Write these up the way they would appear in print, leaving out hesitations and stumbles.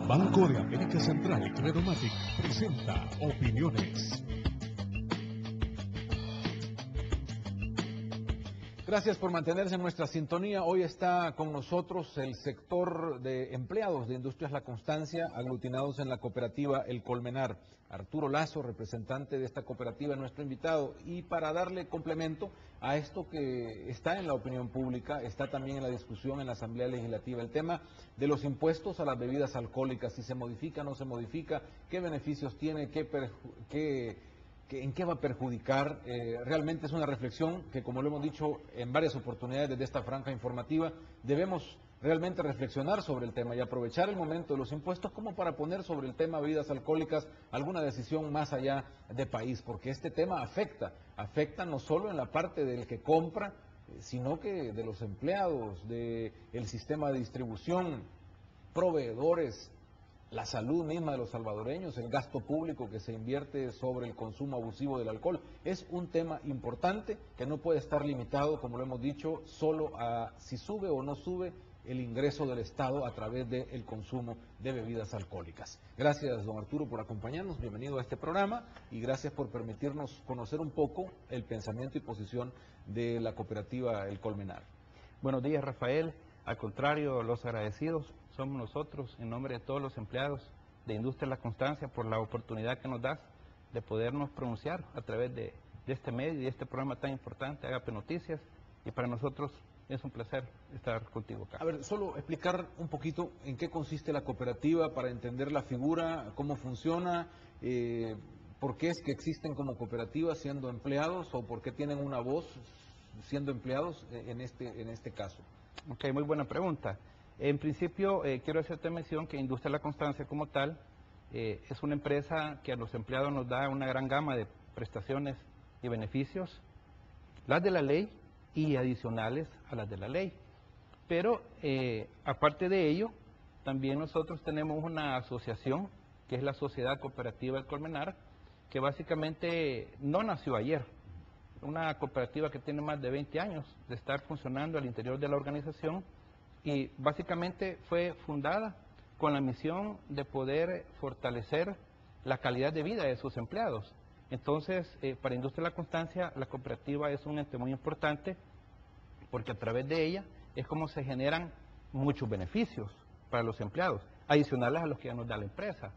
Banco de América Central Credomatic presenta Opiniones. Gracias por mantenerse en nuestra sintonía. Hoy está con nosotros el sector de empleados de Industrias La Constancia, aglutinados en la cooperativa El Colmenar. Arturo Lazo, representante de esta cooperativa, es nuestro invitado. Y para darle complemento a esto que está en la opinión pública, está también en la discusión en la Asamblea Legislativa, el tema de los impuestos a las bebidas alcohólicas, si se modifica o no se modifica, qué beneficios tiene, en qué va a perjudicar. Realmente es una reflexión que, como lo hemos dicho en varias oportunidades desde esta franja informativa, debemos realmente reflexionar sobre el tema y aprovechar el momento de los impuestos como para poner sobre el tema bebidas alcohólicas alguna decisión más allá de país, porque este tema afecta no solo en la parte del que compra, sino que de los empleados, del sistema de distribución, proveedores, la salud misma de los salvadoreños, el gasto público que se invierte sobre el consumo abusivo del alcohol. Es un tema importante que no puede estar limitado, como lo hemos dicho, solo a si sube o no sube el ingreso del Estado a través del consumo de bebidas alcohólicas. Gracias, don Arturo, por acompañarnos. Bienvenido a este programa y gracias por permitirnos conocer un poco el pensamiento y posición de la cooperativa El Colmenar. Buenos días, Rafael. Al contrario, los agradecidos somos nosotros, en nombre de todos los empleados de Industria La Constancia, por la oportunidad que nos das de podernos pronunciar a través de este medio y de este programa tan importante, Agape Noticias, y para nosotros es un placer estar contigo acá. A ver, solo explicar un poquito en qué consiste la cooperativa para entender la figura, cómo funciona, por qué es que existen como cooperativas siendo empleados o por qué tienen una voz siendo empleados en este caso. Ok, muy buena pregunta. En principio, quiero hacerte mención que Industria La Constancia como tal es una empresa que a los empleados nos da una gran gama de prestaciones y beneficios, las de la ley y adicionales a las de la ley. Pero, aparte de ello, también nosotros tenemos una asociación, que es la Sociedad Cooperativa El Colmenar, que básicamente no nació ayer. Una cooperativa que tiene más de 20 años de estar funcionando al interior de la organización y básicamente fue fundada con la misión de poder fortalecer la calidad de vida de sus empleados. Entonces, para Industria La Constancia, la cooperativa es un ente muy importante porque a través de ella es como se generan muchos beneficios para los empleados, adicionales a los que ya nos da la empresa.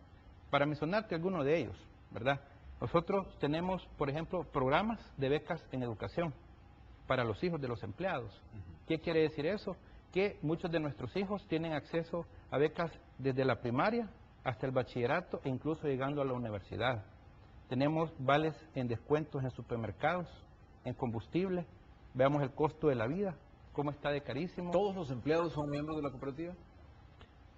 Para mencionarte algunos de ellos, ¿verdad? Nosotros tenemos, por ejemplo, programas de becas en educación para los hijos de los empleados. ¿Qué quiere decir eso? Que muchos de nuestros hijos tienen acceso a becas desde la primaria hasta el bachillerato e incluso llegando a la universidad. Tenemos vales en descuentos en supermercados, en combustible. Veamos el costo de la vida, cómo está de carísimo. ¿Todos los empleados son miembros de la cooperativa?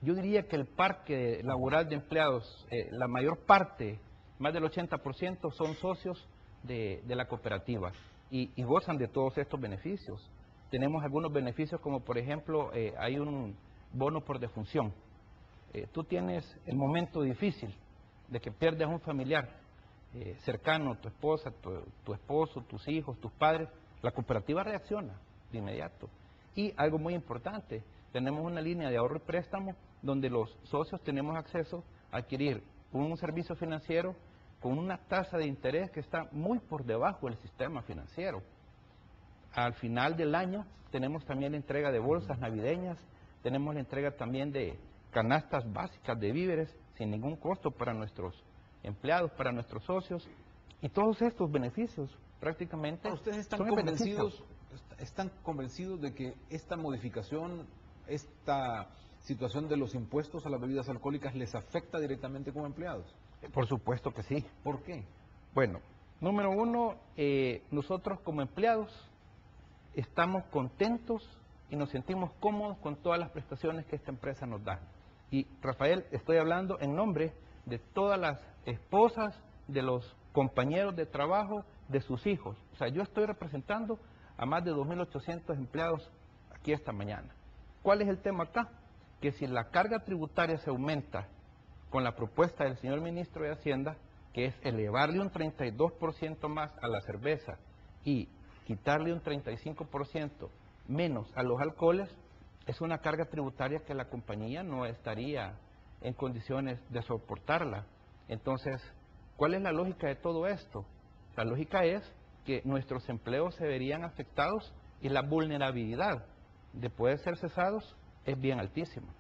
Yo diría que el parque laboral de empleados, la mayor parte, más del 80% son socios de la cooperativa y gozan de todos estos beneficios. Tenemos algunos beneficios como por ejemplo hay un bono por defunción. Tú tienes el momento difícil de que pierdes a un familiar cercano, tu esposa, tu esposo, tus hijos, tus padres, la cooperativa reacciona de inmediato. Y algo muy importante, tenemos una línea de ahorro y préstamo donde los socios tenemos acceso a adquirir un servicio financiero con una tasa de interés que está muy por debajo del sistema financiero. Al final del año tenemos también la entrega de bolsas navideñas, tenemos la entrega también de canastas básicas de víveres sin ningún costo para nuestros empleados, para nuestros socios, y todos estos beneficios prácticamente ¿Ustedes están convencidos de que esta modificación, esta situación de los impuestos a las bebidas alcohólicas les afecta directamente como empleados? Por supuesto que sí. ¿Por qué? Bueno, número uno, nosotros como empleados estamos contentos y nos sentimos cómodos con todas las prestaciones que esta empresa nos da. Y Rafael, estoy hablando en nombre de todas las esposas, de los compañeros de trabajo, de sus hijos. O sea, yo estoy representando a más de 2.800 empleados aquí esta mañana. ¿Cuál es el tema acá? Que si la carga tributaria se aumenta con la propuesta del señor ministro de Hacienda, que es elevarle un 32% más a la cerveza y quitarle un 35% menos a los alcoholes, es una carga tributaria que la compañía no estaría en condiciones de soportarla. Entonces, ¿cuál es la lógica de todo esto? La lógica es que nuestros empleos se verían afectados y la vulnerabilidad de poder ser cesados es bien altísima.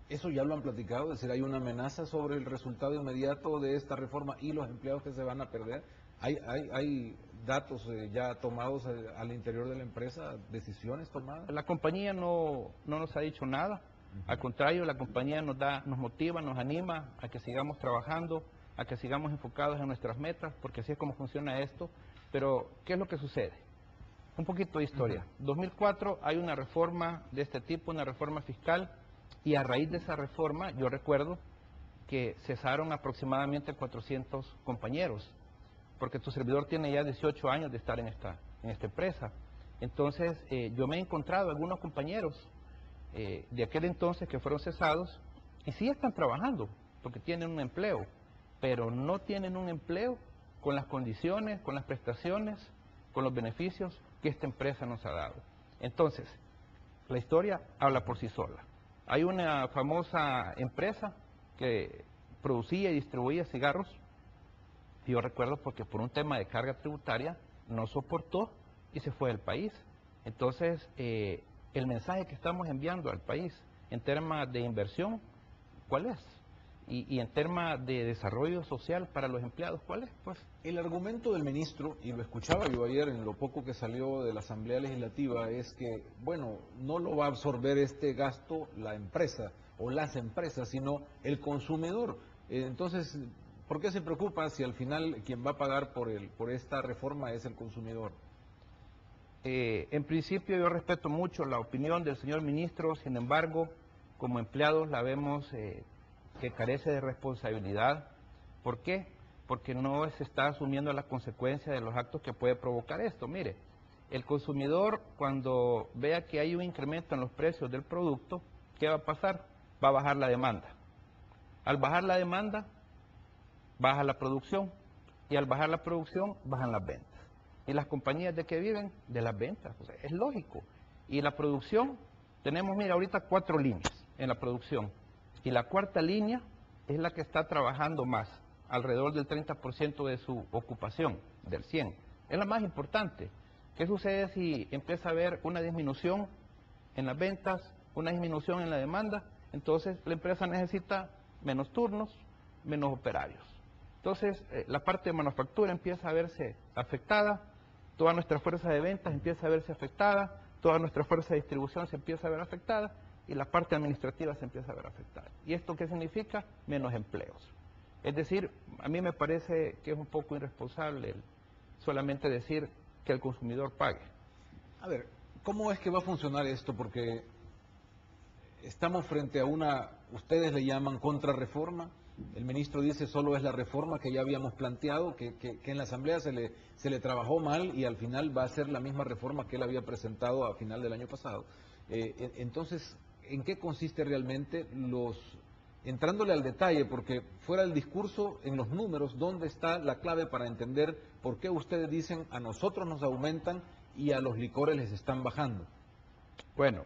Eso ya lo han platicado, es decir, hay una amenaza sobre el resultado inmediato de esta reforma y los empleos que se van a perder. Hay datos ya tomados al interior de la empresa, decisiones tomadas. La compañía no nos ha dicho nada, al contrario, la compañía nos motiva, nos anima a que sigamos trabajando, a que sigamos enfocados en nuestras metas, porque así es como funciona esto. Pero, ¿qué es lo que sucede? Un poquito de historia. 2004 hay una reforma de este tipo, una reforma fiscal, y a raíz de esa reforma, yo recuerdo que cesaron aproximadamente 400 compañeros, porque tu servidor tiene ya 18 años de estar en esta empresa. Entonces, yo me he encontrado algunos compañeros de aquel entonces que fueron cesados, y sí están trabajando, porque tienen un empleo, pero no tienen un empleo con las condiciones, con las prestaciones, con los beneficios que esta empresa nos ha dado. Entonces, la historia habla por sí sola. Hay una famosa empresa que producía y distribuía cigarros, y yo recuerdo porque por un tema de carga tributaria no soportó y se fue del país. Entonces, el mensaje que estamos enviando al país en temas de inversión, ¿cuál es? Y en temas de desarrollo social para los empleados, ¿cuál es? Pues el argumento del ministro, y lo escuchaba yo ayer en lo poco que salió de la Asamblea Legislativa, es que, bueno, no lo va a absorber este gasto la empresa o las empresas, sino el consumidor. Entonces, ¿por qué se preocupa si al final quien va a pagar por esta reforma es el consumidor? En principio yo respeto mucho la opinión del señor ministro, sin embargo, como empleados la vemos que carece de responsabilidad. ¿Por qué? Porque no se está asumiendo la consecuencia de los actos que puede provocar esto. Mire, el consumidor cuando vea que hay un incremento en los precios del producto, ¿qué va a pasar? Va a bajar la demanda. Al bajar la demanda, baja la producción, y al bajar la producción, bajan las ventas. ¿Y las compañías de qué viven? De las ventas. O sea, es lógico. Y la producción, tenemos, mira, ahorita 4 líneas en la producción. Y la cuarta línea es la que está trabajando más, alrededor del 30% de su ocupación, del 100%. Es la más importante. ¿Qué sucede si empieza a haber una disminución en las ventas, una disminución en la demanda? Entonces la empresa necesita menos turnos, menos operarios. Entonces la parte de manufactura empieza a verse afectada, toda nuestra fuerza de ventas empieza a verse afectada, toda nuestra fuerza de distribución se empieza a ver afectada, y la parte administrativa se empieza a ver afectada. ¿Y esto qué significa? Menos empleos. Es decir, a mí me parece que es un poco irresponsable solamente decir que el consumidor pague. A ver, ¿cómo es que va a funcionar esto? Porque estamos frente a una, ustedes le llaman contrarreforma, el ministro dice solo es la reforma que ya habíamos planteado, que en la Asamblea se le trabajó mal y al final va a ser la misma reforma que él había presentado a final del año pasado. Entonces, ¿en qué consiste realmente entrándole al detalle, porque fuera del discurso, en los números, ¿dónde está la clave para entender por qué ustedes dicen a nosotros nos aumentan y a los licores les están bajando? Bueno,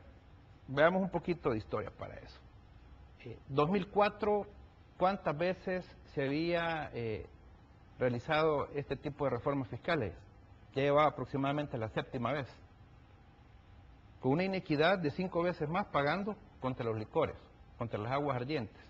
veamos un poquito de historia para eso. 2004, ¿cuántas veces se había realizado este tipo de reformas fiscales? Ya llevaba aproximadamente la 7ª vez, con una inequidad de 5 veces más pagando contra los licores, contra las aguas ardientes.